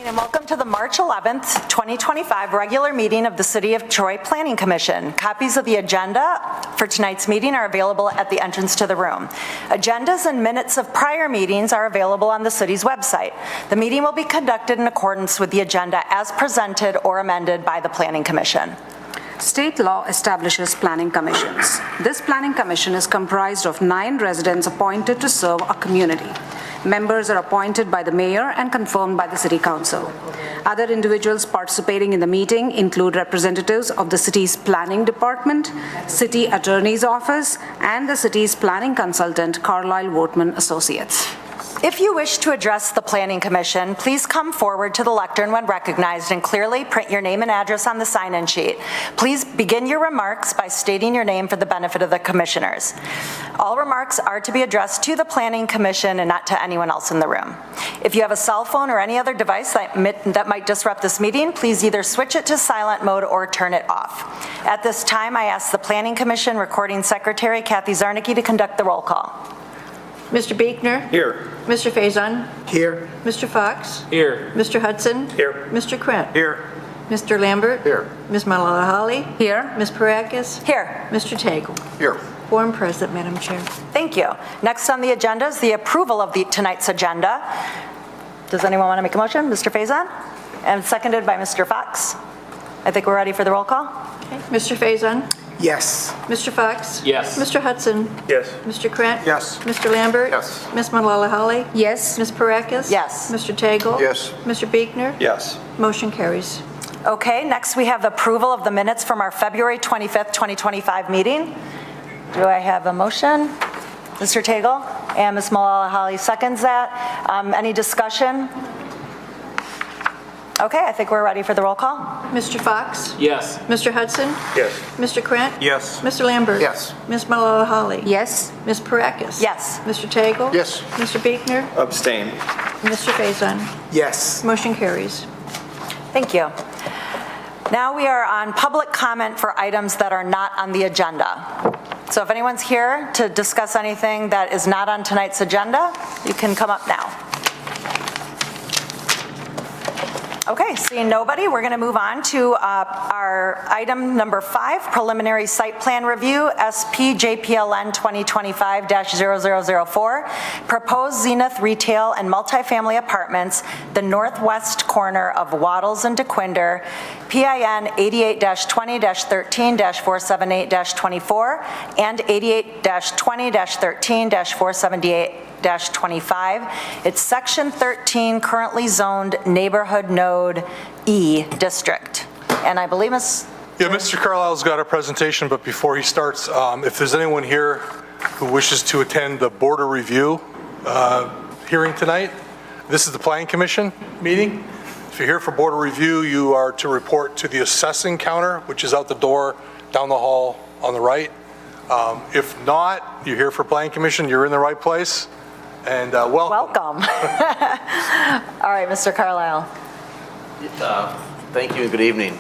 And welcome to the March 11th, 2025 regular meeting of the City of Troy Planning Commission. Copies of the agenda for tonight's meeting are available at the entrance to the room. Agendas and minutes of prior meetings are available on the city's website. The meeting will be conducted in accordance with the agenda as presented or amended by the Planning Commission. State law establishes planning commissions. This planning commission is comprised of 9 residents appointed to serve a community. Members are appointed by the mayor and confirmed by the city council. Other individuals participating in the meeting include representatives of the city's planning department, city attorney's office, and the city's planning consultant, Carlisle Wortman Associates. If you wish to address the Planning Commission, please come forward to the lectern when recognized and clearly print your name and address on the sign-in sheet. Please begin your remarks by stating your name for the benefit of the commissioners. All remarks are to be addressed to the Planning Commission and not to anyone else in the room. If you have a cell phone or any other device that might disrupt this meeting, please either switch it to silent mode or turn it off. At this time, I ask the Planning Commission Recording Secretary Kathy Zarnicki to conduct the roll call. Mr. Buechner? Here. Mr. Faison? Here. Mr. Fox? Here. Mr. Hudson? Here. Mr. Krent? Here. Mr. Lambert? Here. Ms. Malala-Holly? Here. Ms. Parakis? Here. Mr. Tagle? Here. Quorum present, Madam Chair. Thank you. Next on the agenda is the approval of tonight's agenda. Does anyone want to make a motion? Mr. Faison? And seconded by Mr. Fox. I think we're ready for the roll call. Okay. Mr. Faison? Yes. Mr. Fox? Yes. Mr. Hudson? Yes. Mr. Krent? Yes. Mr. Lambert? Yes. Ms. Malala-Holly? Yes. Ms. Parakis? Yes. Mr. Tagle? Yes. Mr. Buechner? Yes. Motion carries. Okay, next we have approval of the minutes from our February 25th, 2025 meeting. Do I have a motion? Mr. Tagle? And Ms. Malala-Holly seconds that. Any discussion? Okay, I think we're ready for the roll call. Mr. Fox? Yes. Mr. Hudson? Yes. Mr. Krent? Yes. Mr. Lambert? Yes. Ms. Malala-Holly? Yes. Ms. Parakis? Yes. Mr. Tagle? Yes. Mr. Buechner? Abstain. Mr. Faison? Yes. Motion carries. Thank you. Now we are on public comment for items that are not on the agenda. So if anyone's here to discuss anything that is not on tonight's agenda, you can come up now. Okay, seeing nobody, we're going to move on to our item number 5, preliminary site plan review, SP JPLN 2025-0004, proposed Zenith retail and multifamily apartments, the northwest corner of Wattles and DeQuinder, PIN 88-20-13-478-24 and 88-20-13-478-25. It's section 13, currently zoned neighborhood node E district. And I believe Mr. Carlisle's got a presentation, but before he starts, if there's anyone here who wishes to attend the border review hearing tonight, this is the Planning Commission meeting. If you're here for border review, you are to report to the assessing counter, which is out the door down the hall on the right. If not, you're here for Planning Commission, you're in the right place. And welcome. All right, Mr. Carlisle. Thank you and good evening.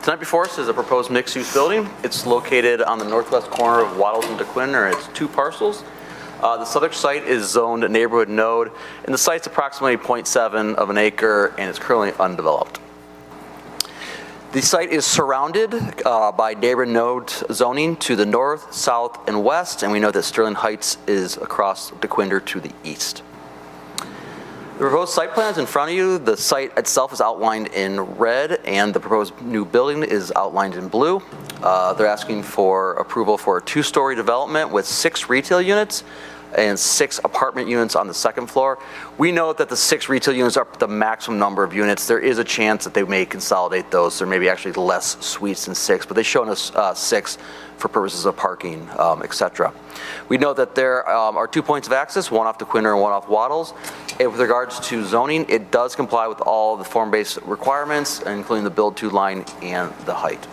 Tonight before us is a proposed mixed-use building. It's located on the northwest corner of Wattles and DeQuinder. It's 2 parcels. The subject site is zoned neighborhood node, and the site's approximately 0.7 of an acre, and it's currently undeveloped. The site is surrounded by neighborhood node zoning to the north, south, and west, and we know that Sterling Heights is across DeQuinder to the east. The proposed site plan is in front of you. The site itself is outlined in red, and the proposed new building is outlined in blue. They're asking for approval for a 2-story development with 6 retail units and 6 apartment units on the second floor. We know that the 6 retail units are the maximum number of units. There is a chance that they may consolidate those. There may be actually less suites than 6, but they've shown us 6 for purposes of parking, etc. We know that there are 2 points of access, one off DeQuinder and one off Wattles. And with regards to zoning, it does comply with all the form-based requirements, including the build-to line and the height.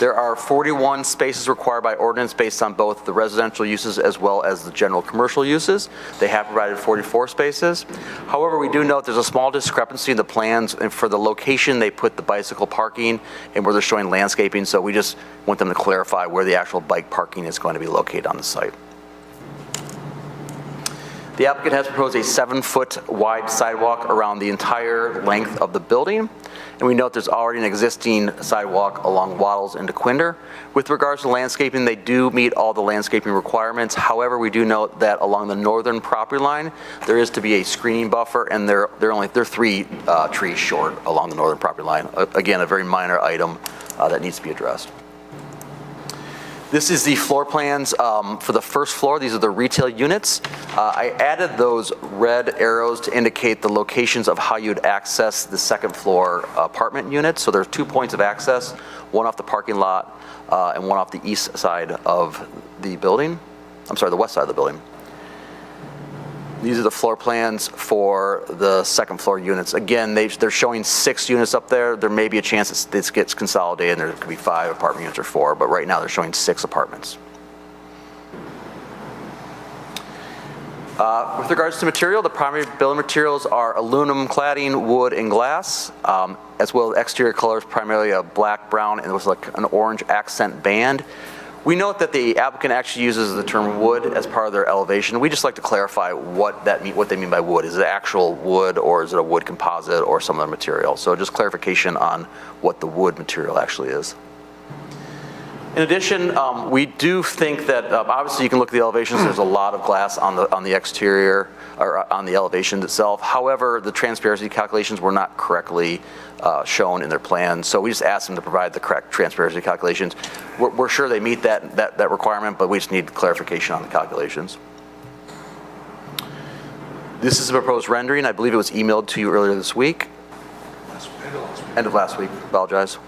There are 41 spaces required by ordinance based on both the residential uses as well as the general commercial uses. They have provided 44 spaces. However, we do note there's a small discrepancy in the plans and for the location they put the bicycle parking and where they're showing landscaping, so we just want them to clarify where the actual bike parking is going to be located on the site. The applicant has proposed a 7-foot wide sidewalk around the entire length of the building. And we note there's already an existing sidewalk along Waddles into Quinder. With regards to landscaping, they do meet all the landscaping requirements. However, we do note that along the northern property line, there is to be a screening buffer, and they're 3 trees short along the northern property line. Again, a very minor item that needs to be addressed. This is the floor plans for the first floor. These are the retail units. I added those red arrows to indicate the locations of how you'd access the second floor apartment units. So there's 2 points of access, one off the parking lot and one off the east side of the building. I'm sorry, the west side of the building. These are the floor plans for the second floor units. Again, they're showing 6 units up there. There may be a chance that this gets consolidated and there could be 5 apartment units or 4, but right now they're showing 6 apartments. With regards to material, the primary building materials are aluminum cladding, wood, and glass, as well as exterior colors, primarily a black, brown, and it was like an orange accent band. We note that the applicant actually uses the term wood as part of their elevation. We just like to clarify what they mean by wood. Is it actual wood, or is it a wood composite, or some other material? So just clarification on what the wood material actually is. In addition, we do think that obviously you can look at the elevations. There's a lot of glass on the exterior or on the elevation itself. However, the transparency calculations were not correctly shown in their plan, so we just asked them to provide the correct transparency calculations. We're sure they meet that requirement, but we just need clarification on the calculations. This is a proposed rendering. I believe it was emailed to you earlier this week. End of last week. Apologize.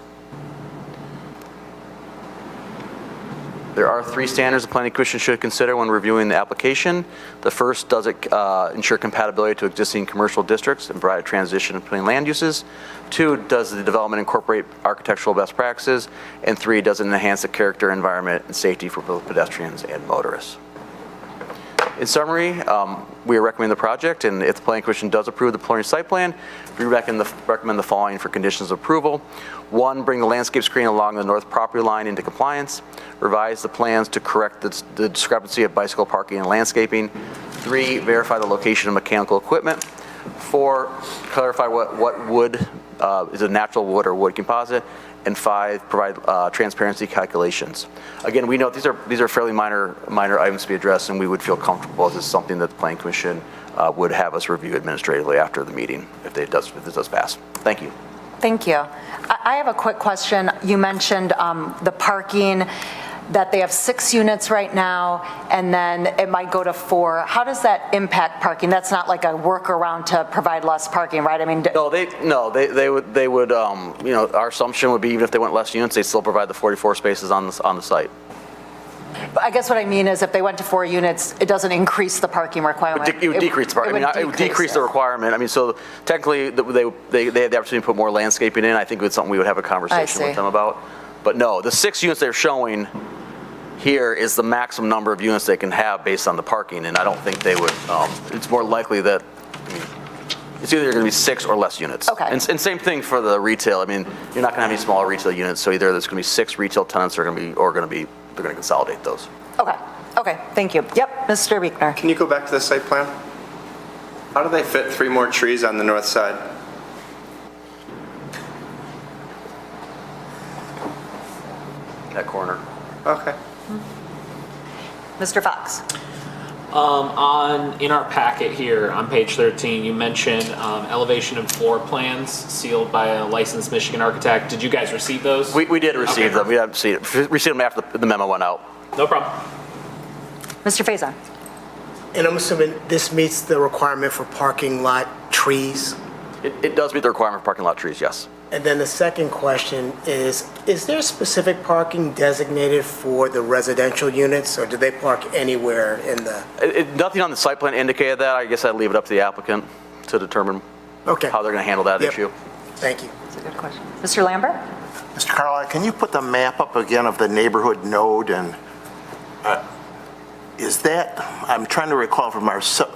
There are 3 standards the Planning Commission should consider when reviewing the application. The first, does it ensure compatibility to existing commercial districts and provide a transition between land uses? 2, does the development incorporate architectural best practices? And 3, does it enhance the character, environment, and safety for both pedestrians and motorists? In summary, we recommend the project, and if the Planning Commission does approve the preliminary site plan, we recommend the following for conditions of approval. 1, bring the landscape screen along the north property line into compliance. Revise the plans to correct the discrepancy of bicycle parking and landscaping. 3, verify the location of mechanical equipment. 4, clarify what wood is a natural wood or wood composite. And 5, provide transparency calculations. Again, we note these are fairly minor items to be addressed, and we would feel comfortable if this is something that the Planning Commission would have us review administratively after the meeting if this does pass. Thank you. Thank you. I have a quick question. You mentioned the parking, that they have 6 units right now, and then it might go to 4. How does that impact parking? That's not like a workaround to provide less parking, right? I mean, they would. Our assumption would be even if they went less units, they still provide the 44 spaces on the site. I guess what I mean is if they went to 4 units, it doesn't increase the parking requirement. It would decrease the parking. It would decrease the requirement. I mean, so technically, they had the opportunity to put more landscaping in. I think it's something we would have a conversation with them about. But no, the 6 units they're showing here is the maximum number of units they can have based on the parking, and I don't think they would. It's more likely that it's either going to be 6 or less units. Okay. And same thing for the retail. I mean, you're not going to have any smaller retail units, so either there's going to be 6 retail tenants, or they're going to consolidate those. Okay, thank you. Yep, Mr. Buechner. Can you go back to the site plan? How do they fit 3 more trees on the north side? That corner. Okay. Mr. Fox. In our packet here on page 13, you mentioned elevation and floor plans sealed by a licensed Michigan architect. Did you guys receive those? We did receive them. We haven't received them after the memo went out. No problem. Mr. Faison. And I'm assuming this meets the requirement for parking lot trees? It does meet the requirement for parking lot trees, yes. And then the second question is there specific parking designated for the residential units, or do they park anywhere in the? Nothing on the site plan indicated that. I guess I'd leave it up to the applicant to determine how they're going to handle that issue. Thank you. That's a good question. Mr. Lambert? Mr. Carlisle, can you put the map up again of the neighborhood node, and is that, I'm trying to recall from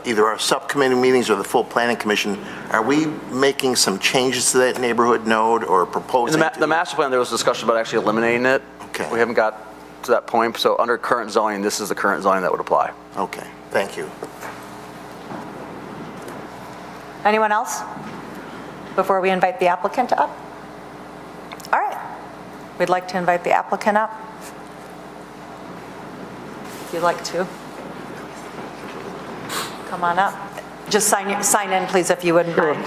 either our subcommittee meetings or the full planning commission, are we making some changes to that neighborhood node or proposing? In the master plan, there was discussion about actually eliminating it. Okay. We haven't got to that point, so under current zoning, this is the current zoning that would apply. Okay, thank you. Anyone else? Before we invite the applicant up? All right. We'd like to invite the applicant up. If you'd like to. Come on up. Just sign in, please, if you wouldn't mind.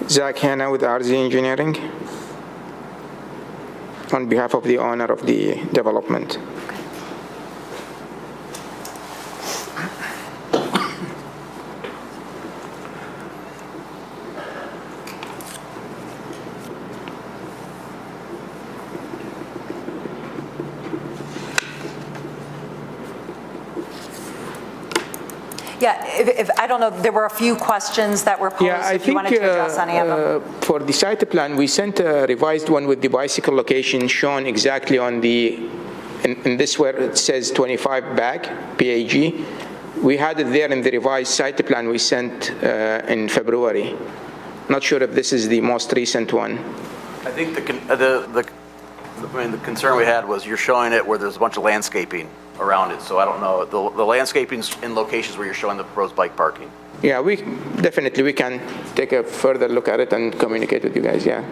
Zach Hanna with RZ Engineering on behalf of the owner of the development. Yeah, if I don't know, there were a few questions that were posed. Yeah, I If you think wanted to address any of them. for the site plan, we sent a revised one with the bicycle location shown exactly on the, in this where it says 25 bag, PAG. We had it there in the revised site plan we sent in February. Not sure if this is the most recent one. I think the concern we had was you're showing it where there's a bunch of landscaping around it, so I don't know, the landscaping's in locations where you're showing the proposed bike parking. Yeah, we can take a further look at it and communicate with you guys, yeah.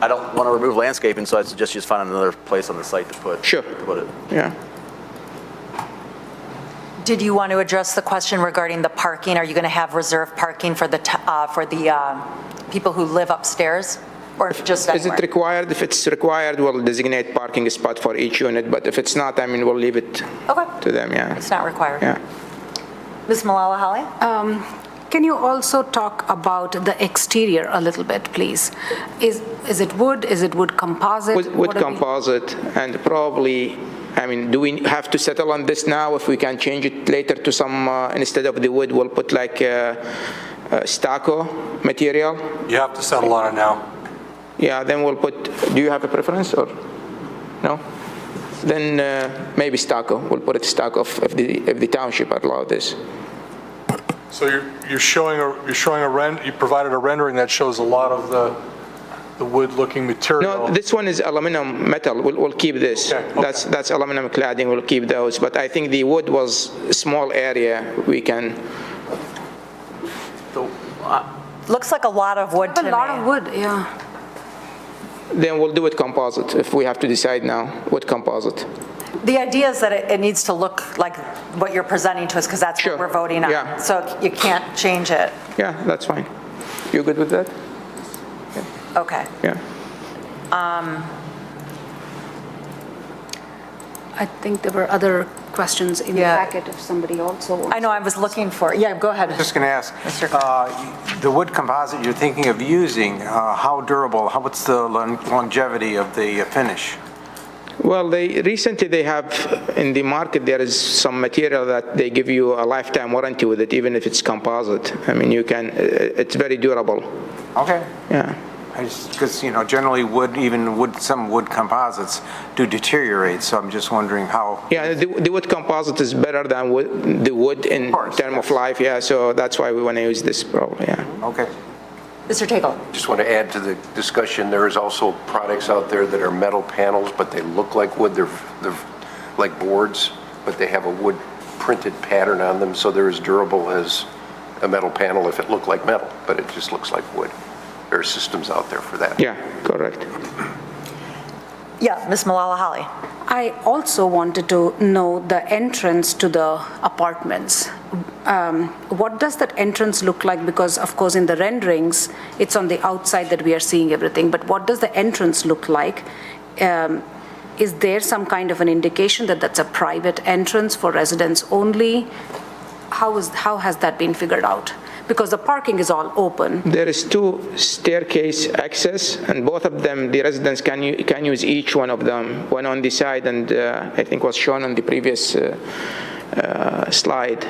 I don't want to remove landscaping, so I suggest you just find another place on the site to put Sure. to put it. Yeah. Did you want to address the question regarding the parking? Are you going to have reserved parking for the people who live upstairs, or just Is anywhere? it required? If it's required, we'll designate parking spot for each unit, but if it's not, I mean, we'll leave it Okay, to them, yeah. it's not required. Yeah. Ms. Malala Holly? Can you also talk about the exterior a little bit, please? Is it wood? Is it wood composite? Wood What are we- composite, and probably, I mean, do we have to settle on this now? If we can change it later to some, instead of the wood, we'll put like stucco material? You have to settle on it now. Yeah, then we'll put, do you have a preference or, no? Then maybe stucco, we'll put it stucco if the township allow this. So you provided a rendering that shows a lot of the wood-looking material. No, this one is aluminum metal, we'll keep this. Okay, okay. That's aluminum cladding, we'll keep those, but I think the wood was a small area, we can, So, Looks like a lot of wood to me. A lot of wood, yeah. then we'll do it composite, if we have to decide now, wood composite. The idea is that it needs to look like what you're presenting to us, because that's Sure, what we're voting on. yeah. So you can't change it. Yeah, that's fine. You good with that? Okay. Yeah. I think there were other questions in the Yeah. packet if somebody also wants. I know, I was looking for, yeah, go ahead. Just going to ask, Mr. the wood composite you're thinking of using, how durable, what's the longevity of the finish? Well, recently they have, in the market, there is some material that they give you a lifetime warranty with it, even if it's composite. I mean, it's very durable. Okay. Yeah. Because, generally some wood composites do deteriorate, so I'm just wondering how. Yeah, the wood composite is better than the wood in terms of life, yeah, so that's why we want to use this probably, yeah. Okay. Mr. Tagle. Just want to add to the discussion, there is also products out there that are metal panels, but they look like wood. They're like boards, but they have a wood printed pattern on them, so they're as durable as a metal panel if it looked like metal, but it just looks like wood. There are systems out there for that. Yeah, correct. Yeah, Ms. Malala Holly. I also wanted to know the entrance to the apartments. What does that entrance look like? Because, of course, in the renderings, it's on the outside that we are seeing everything, but what does the entrance look like? Is there some kind of an indication that that's a private entrance for residents only? How has that been figured out? Because the parking is all open. There is 2 staircase access, and both of them, the residents can use each one of them, one on the side, and I think was shown on the previous slide.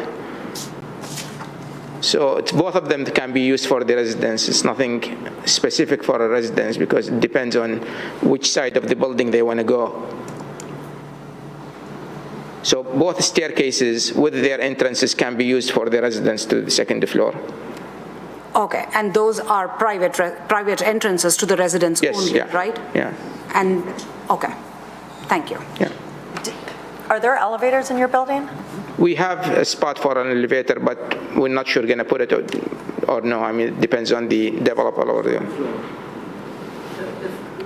So both of them can be used for the residents. It's nothing specific for a residence because it depends on which side of the building they want to go. So both staircases with their entrances can be used for the residents to the second floor. Okay, and those are private entrances to the residents Yes, only, yeah. right? Yeah. And, okay, thank you. Yeah. Are there elevators in your building? We have a spot for an elevator, but we're not sure going to put it or no. I mean, it depends on the developer or the...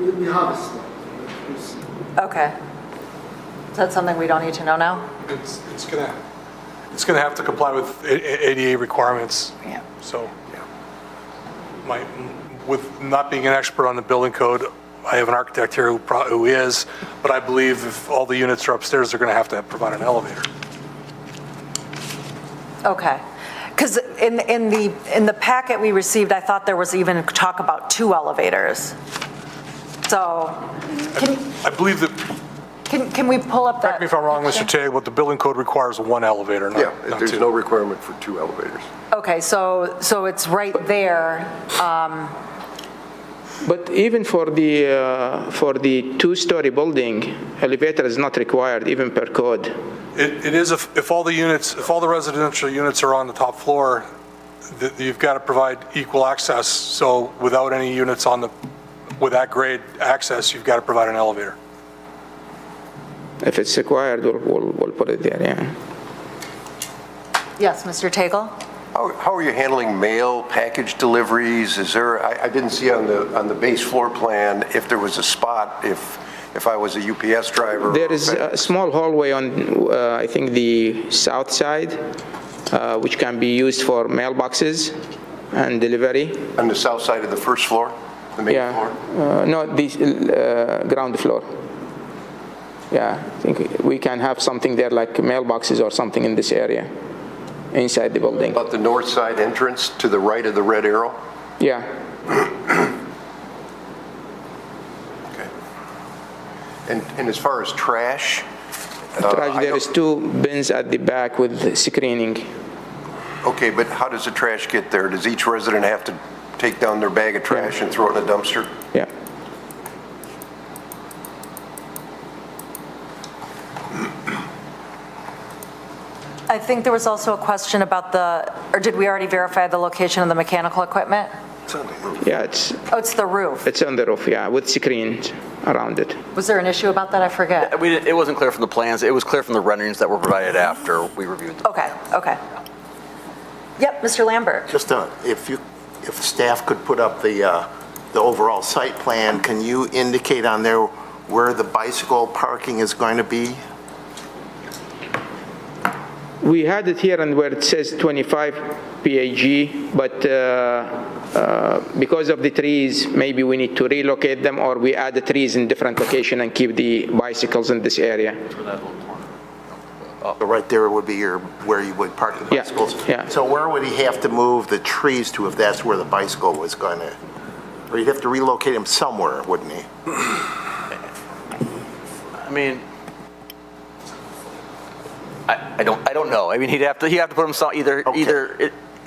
We have a slot. Okay. Is that something we don't need to know now? It's gonna have to comply with ADA requirements. Yeah. So, with not being an expert on the building code, I have an architect here who is, but I believe if all the units are upstairs, they're gonna have to provide an elevator. Okay. Because in the packet we received, I thought there was even talk about 2 elevators. So, I believe that, can we pull up that? correct me if I'm wrong, Mr. Tague, but the building code requires 1 elevator, not Yeah, there's two. no requirement for 2 elevators. Okay, so it's right there. But even for the 2-story building, elevator is not required, even per code. It is if all the residential units are on the top floor, you've got to provide equal access. So without any units with that grade access, you've got to provide an elevator. If it's required, we'll put it there, yeah. Yes, Mr. Tagle? How are you handling mail package deliveries? Is there, I didn't see on the base floor plan if there was a spot, if I was a UPS driver. There is a small hallway on, I think, the south side, which can be used for mailboxes and delivery. On the south side of the first floor, the main floor? No, the ground floor. Yeah, I think we can have something there like mailboxes or something in this area, inside the building. About the north side entrance to the right of the red arrow? Yeah. Okay. And as far as trash? Trash, there is 2 bins at the back with screening. Okay, but how does the trash get there? Does each resident have to take down their bag of trash and throw it in a dumpster? Yeah. I think there was also a question about or did we already verify the location of the mechanical equipment? Yeah, Oh, it's the roof. it's on the roof, yeah, with screens around it. Was there an issue about that? I forget. It wasn't clear from the plans. It was clear from the renderings that were provided after we reviewed them. Okay. Yep, Mr. Lambert. Just if staff could put up the overall site plan, can you indicate on there where the bicycle parking is going to be? We had it here and where it says 25 PAG, but because of the trees, maybe we need to relocate them, or we add the trees in different location and keep the bicycles in this area. So right there would be where you would park the Yeah, bicycles? yeah. So where would he have to move the trees to if that's where the bicycle was going to? Or he'd have to relocate them somewhere, wouldn't he? I mean, I don't know. I mean, he'd have to put him either.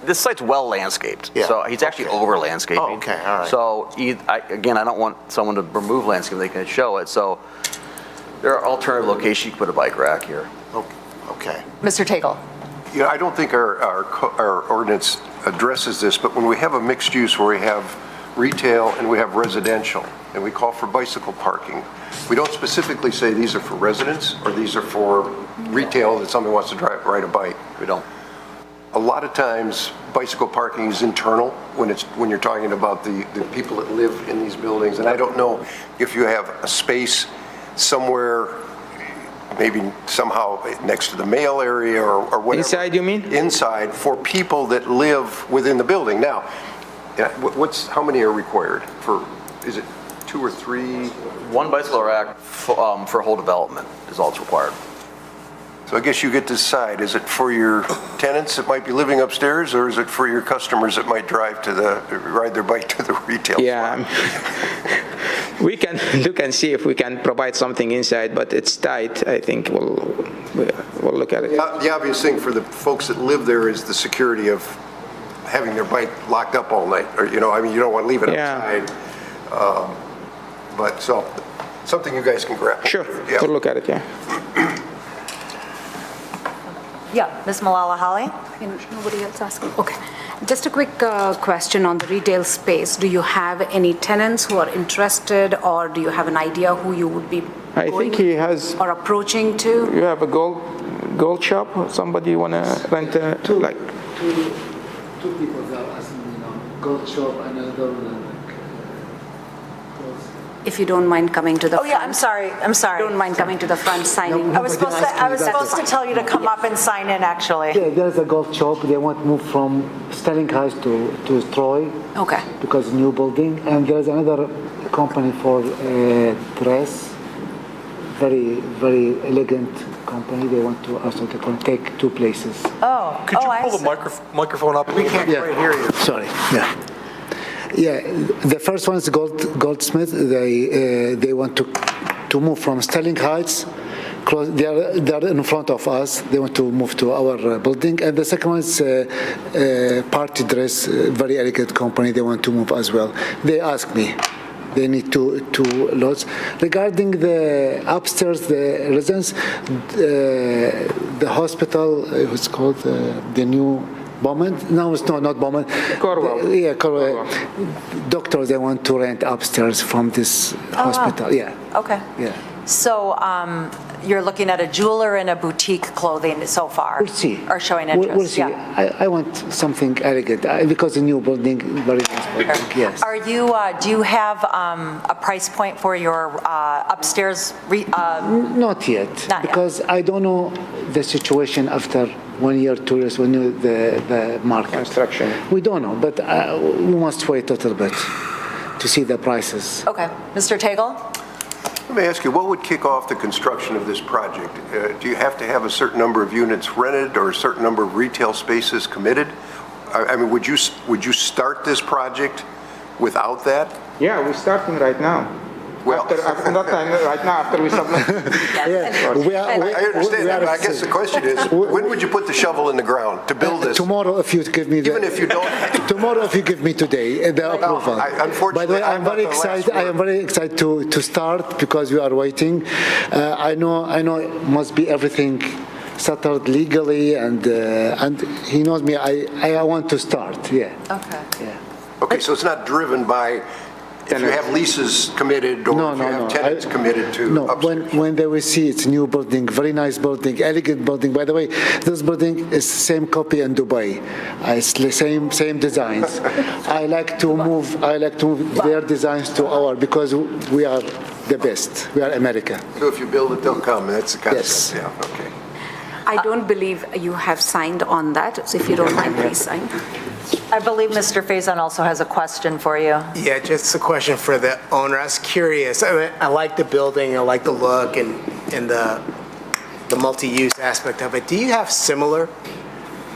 This site's well landscaped, Yeah, so he's actually over landscaping. Oh, okay, all right. So again, I don't want someone to remove landscaping. They can show it. So there are alternative locations. You can put a bike rack here. Okay. Mr. Tagle. Yeah, I don't think our ordinance addresses this, but when we have a mixed use where we have retail and we have residential, and we call for bicycle parking, we don't specifically say these are for residents or these are for retail that somebody wants to ride a bike. We don't. A lot of times, bicycle parking is internal when you're talking about the people that live in these buildings. And I don't know if you have a space somewhere, maybe somehow next to the mail area or whatever. Inside, you mean? Inside for people that live within the building. Now, how many are required for? Is it 2 or 3? 1 bicycle rack for whole development is all that's required. So I guess you get to decide, is it for your tenants that might be living upstairs, or is it for your customers that might ride their bike to the retail Yeah, we can look and see if we can provide something inside, but it's tight. I think we'll look at it. The obvious thing for the folks that live there is the security of having their bike locked up all night, or, you don't want to leave it outside. But something you guys can grab. Sure, Yeah. we'll look at it, yeah. Yeah, Ms. Malala Holly? Nobody else asking? Okay. Just a quick question on the retail space. Do you have any tenants who are interested, or do you have an idea who you would be I think he has, or approaching to? you have a gold shop, or somebody want to rent Two people that are asking me gold shop, another If you don't mind coming to the Oh, front. yeah, I'm sorry. Don't mind coming to the front, signing. I was supposed to tell you to come up and sign in, actually. Yeah, there's a gold shop. They want to move from Sterling Heights to Troy Okay. because new building. And there's another company for dress, very, very elegant company. They want to also take two places. Oh, Could you I pull see. the microphone up? We can't Yeah. quite hear you. Sorry. Yeah. Yeah, the first one is Goldsmith. They want to move from Sterling Heights. They are in front of us. They want to move to our building. And the second one is Party Dress, very elegant company. They want to move as well. They asked me. They need two lots. Regarding the upstairs, the residence, the hospital, what's called the new Beaumont? No, it's not Beaumont. Corwell. Yeah, Corwell. Doctors, they want to rent upstairs from this hospital. Yeah, Okay. yeah. So you're looking at a jeweler and a boutique clothing so far? We'll see. Or showing interest? We'll see. Yeah. I want something elegant because the new building, very nice building. Yes. Are you, do you have a price point for your upstairs? Not yet, Not yet. because I don't know the situation after 1 year, 2 years, when the market. Construction. We don't know, but we must wait a little bit to see the prices. Okay. Mr. Tagle? Let me ask you, what would kick off the construction of this project? Do you have to have a certain number of units rented or a certain number of retail spaces committed? I mean, would you start this project without that? Yeah, we're starting right now. Well, Right now, after we submit. I understand that, but I guess the question is, when would you put the shovel in the ground to build this? Tomorrow, if you give me Even if you don't. tomorrow, if you give me today the approval. Unfortunately, By the way, I'm not the last I am very excited to start because we are waiting. I know it must be everything settled legally, and he knows me. I want to start. Yeah. Okay. Yeah. Okay, so it's not driven by if you have leases committed or if you have tenants committed to No, upstairs. when they will see it's new building, very nice building, elegant building. By the way, this building is same copy in Dubai. It's the same designs. I like to move their designs to our, because we are the best. We are America. So if you build it, they'll come. That's the concept. Yes. Yeah, okay. I don't believe you have signed on that, so if you don't mind, please sign. I believe Mr. Faison also has a question for you. Yeah, just a question for the owner. I was curious. I mean, I like the building, I like the look and the multi-use aspect of it. Do you have similar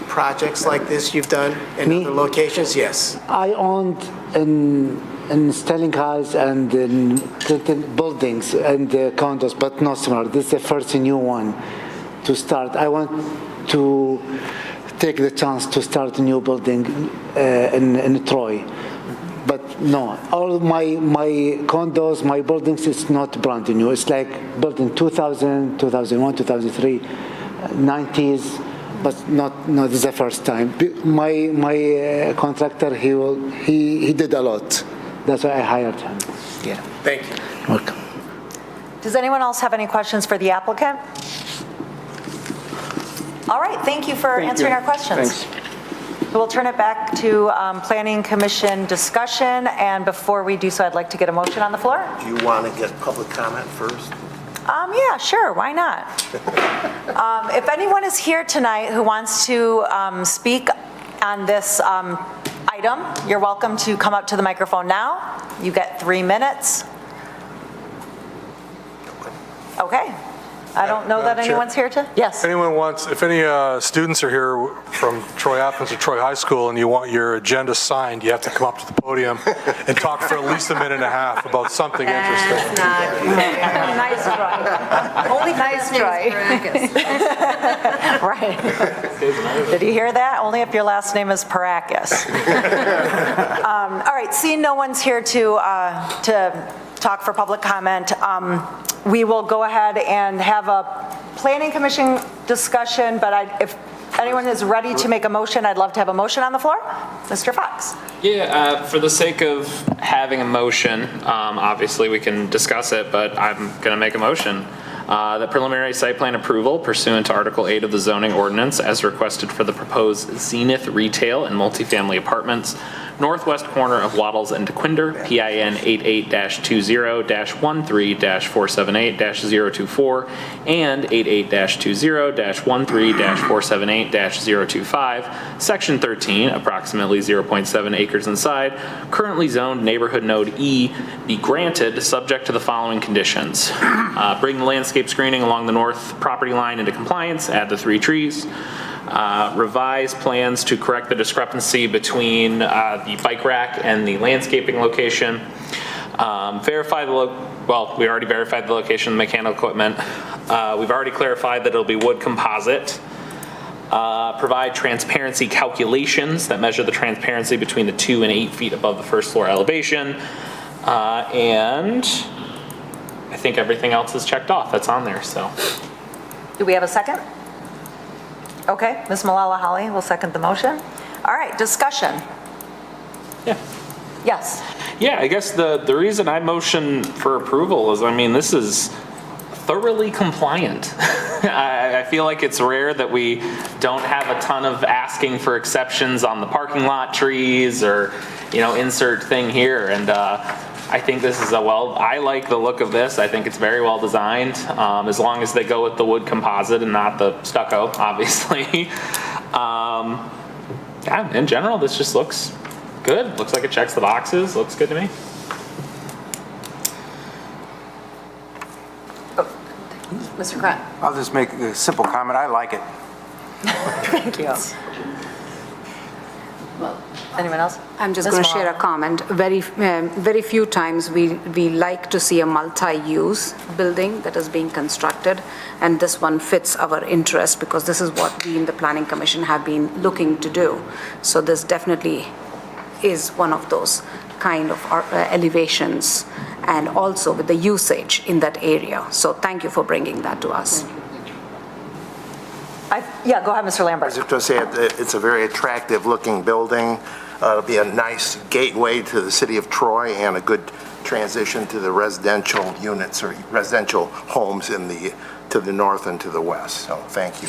projects like this you've done in Me? other locations? Yes. I owned in Sterling Heights and in Clinton buildings and condos, but not similar. This is the first new one to start. I want to take the chance to start a new building in Troy. But no, all my condos, my buildings, it's not brand new. It's like built in 2000, 2001, 2003, 90s, but not this is the first time. My contractor, he did a lot. That's why I hired him. Yeah. Thank you. Welcome. Does anyone else have any questions for the applicant? All right, thank you for answering our questions. Thanks. We'll turn it back to Planning Commission discussion, and before we do so, I'd like to get a motion on the floor. Do you want to get public comment first? Yeah, sure, why not? If anyone is here tonight who wants to speak on this item, you're welcome to come up to the microphone now. You get 3 minutes. Okay. I don't know that Chair? anyone's here to, yes. If any students are here from Troy Athens or Troy High School and you want your agenda signed, you have to come up to the podium and talk for at least a minute and a half about something interesting. Nice try. Only nice try. Right. Did you hear that? Only if your last name is Parakis. All right, seeing no one's here to talk for public comment, we will go ahead and have a Planning Commission discussion, but if anyone is ready to make a motion, I'd love to have a motion on the floor. Mr. Fox. Yeah, for the sake of having a motion, obviously we can discuss it, but I'm going to make a motion. The preliminary site plan approval pursuant to Article 8 of the zoning ordinance as requested for the proposed Zenith retail and multifamily apartments northwest corner of Waddles and DeQuinder, PIN 88-20-13-478-024 and 88-20-13-478-025, Section 13, approximately 0.7 acres inside, currently zoned Neighborhood Node E, be granted subject to the following conditions. Bring the landscape screening along the north property line into compliance, add the 3 trees. Revise plans to correct the discrepancy between the bike rack and the landscaping location. Verify the we already verified the location of the mechanical equipment. We've already clarified that it'll be wood composite. Provide transparency calculations that measure the transparency between the 2 and 8 feet above the first floor elevation. And I think everything else is checked off that's on there, so. Do we have a second? Okay, Ms. Malala Holly will second the motion. All right, discussion. Yeah. Yes. Yeah, I guess the reason I motion for approval is, I mean, this is thoroughly compliant. I feel like it's rare that we don't have a ton of asking for exceptions on the parking lot trees or, insert thing here. And I think this is I like the look of this. I think it's very well designed, as long as they go with the wood composite and not the stucco, obviously. Yeah, in general, this just looks good. Looks like it checks the boxes. Looks good to me. Mr. Grant. I'll just make a simple comment. I like it. Thank you. Anyone else? I'm just Ms. going to share a Malala. comment. Very few times we like to see a multi-use building that is being constructed, and this one fits our interest because this is what we in the Planning Commission have been looking to do. So this definitely is one of those kind of elevations, and also with the usage in that area. So thank you for bringing that to us. Yeah, go ahead, Mr. I Lambert. was just going to say, it's a very attractive-looking building. It'll be a nice gateway to the city of Troy and a good transition to the residential units or residential homes to the north and to the west. So thank you.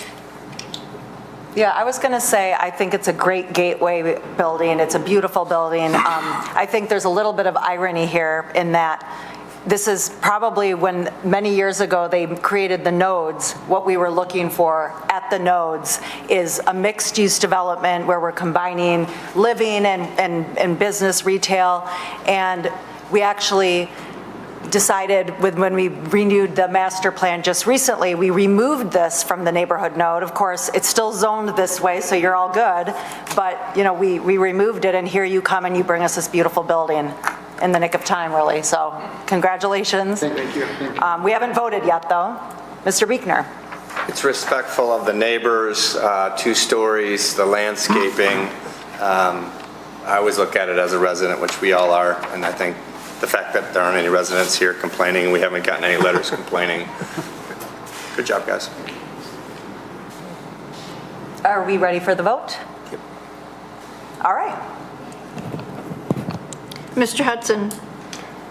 Yeah, I was going to say, I think it's a great gateway building. It's a beautiful building. I think there's a little bit of irony here in that this is probably when many years ago they created the nodes. What we were looking for at the nodes is a mixed-use development where we're combining living and business retail. And we actually decided when we renewed the master plan just recently, we removed this from the neighborhood node. Of course, it's still zoned this way, so you're all good. But, we removed it, and here you come and you bring us this beautiful building in the nick of time, really. So congratulations. Thank you. We haven't voted yet, though. Mr. Buechner. It's respectful of the neighbors, 2 stories, the landscaping. I always look at it as a resident, which we all are, and I think the fact that there aren't any residents here complaining, we haven't gotten any letters complaining. Good job, guys. Are we ready for the vote? Yep. All right. Mr. Hudson.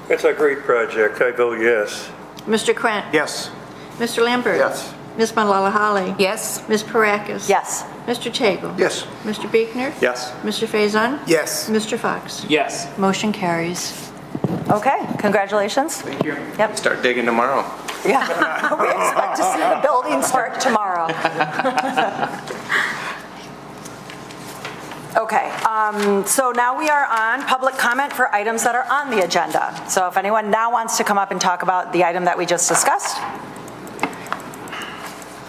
It's a great project. I vote yes. Mr. Krant. Yes. Mr. Lambert. Yes. Ms. Malala Holly. Yes? Ms. Parakis. Yes. Mr. Tagle. Yes. Mr. Buechner. Yes. Mr. Faison. Yes. Mr. Fox. Yes. Motion carries. Okay, congratulations. Thank you. Yep. Start digging tomorrow. Yeah, we expect to see the building start tomorrow. Okay, so now we are on public comment for items that are on the agenda. So if anyone now wants to come up and talk about the item that we just discussed.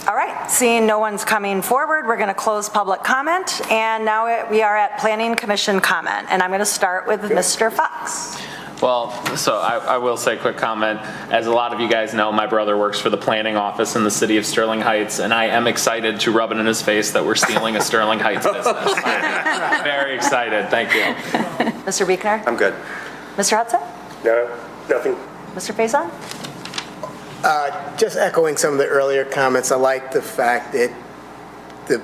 All right, seeing no one's coming forward, we're going to close public comment, and now we are at Planning Commission comment, and I'm going to start with Mr. Fox. Well, so I will say, quick comment. As a lot of you guys know, my brother works for the planning office in the city of Sterling Heights, and I am excited to rub it in his face that we're stealing a Sterling Heights business. Very excited. Thank you. Mr. Buechner? I'm good. Mr. Hudson? No, nothing. Mr. Faison? Just echoing some of the earlier comments, I like the fact that the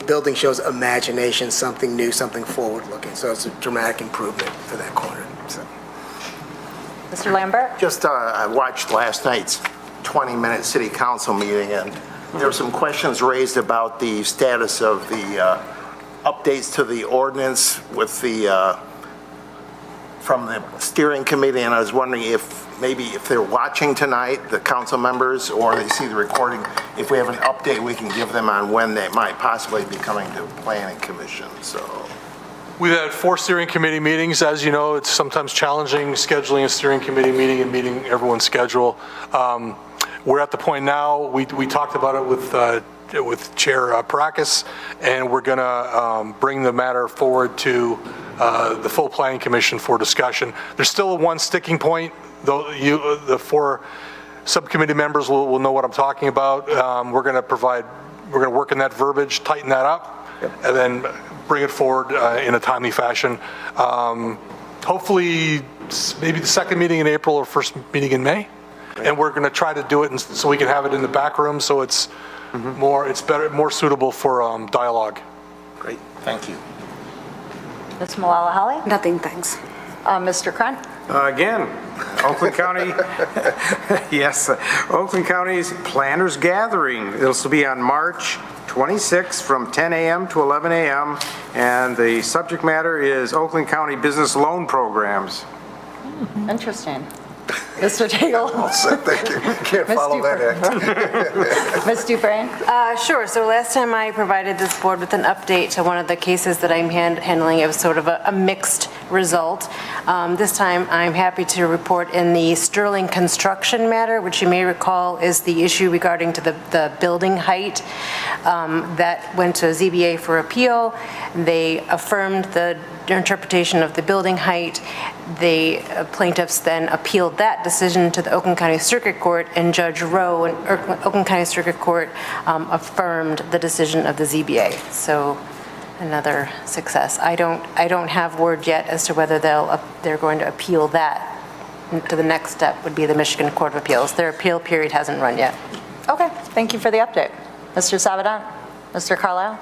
building shows imagination, something new, something forward-looking. So it's a dramatic improvement for that corner. So. Mr. Lambert? Just, I watched last night's 20-minute city council meeting, and there were some questions raised about the status of the updates to the ordinance with the from the steering committee, and I was wondering if maybe if they're watching tonight, the council members, or they see the recording, if we have an update we can give them on when they might possibly be coming to planning commission, so. We've had 4 steering committee meetings. As you know, it's sometimes challenging scheduling a steering committee meeting and meeting everyone's schedule. We're at the point now, we talked about it with Chair Parakis, and we're going to bring the matter forward to the full planning commission for discussion. There's still one sticking point, though. The 4 subcommittee members will know what I'm talking about. We're going to work in that verbiage, tighten that up, and then bring it forward in a timely fashion. Hopefully, maybe the second meeting in April or first meeting in May. And we're going to try to do it so we can have it in the back room, so it's more suitable for dialogue. Great, thank you. Ms. Malala-Holly? Nothing, thanks. Mr. Krent? Again, Oakland County, yes, Oakland County's Planners Gathering. This will be on March 26th from 10 a.m. to 11 a.m. And the subject matter is Oakland County Business Loan Programs. Interesting. Mr. Tagle? Thank you. Can't follow that act. Ms. Dufresne? Sure. So last time I provided this board with an update to one of the cases that I'm handling, it was sort of a mixed result. This time I'm happy to report in the Sterling construction matter, which you may recall is the issue regarding to the building height that went to ZBA for appeal. They affirmed the interpretation of the building height. The plaintiffs then appealed that decision to the Oakland County Circuit Court, and Judge Rowe in Oakland County Circuit Court affirmed the decision of the ZBA. So another success. I don't have word yet as to whether they're going to appeal that. To the next step would be the Michigan Court of Appeals. Their appeal period hasn't run yet. Okay, thank you for the update. Mr. Savedant? Mr. Carlisle?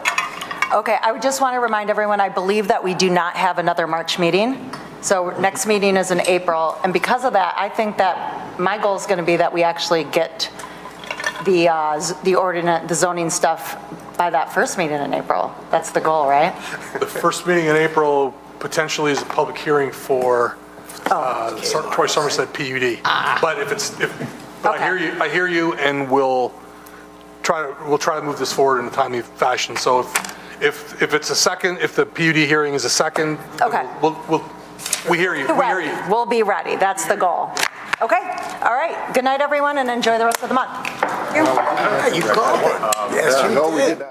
Okay, I would just want to remind everyone, I believe that we do not have another March meeting. So next meeting is in April, and because of that, I think that my goal is going to be that we actually get the ordinance, the zoning stuff by that first meeting in April. That's the goal, right? The first meeting in April potentially is a public hearing for Troy Somerset PUD. But Okay. I hear you, and we'll try to move this forward in a timely fashion. So if it's a second, if the PUD hearing is a second, Okay. we hear you. We hear you. We'll be ready. That's the goal. Okay, all right. Good night, everyone, and enjoy the rest of the month. You called it. Yes, you did.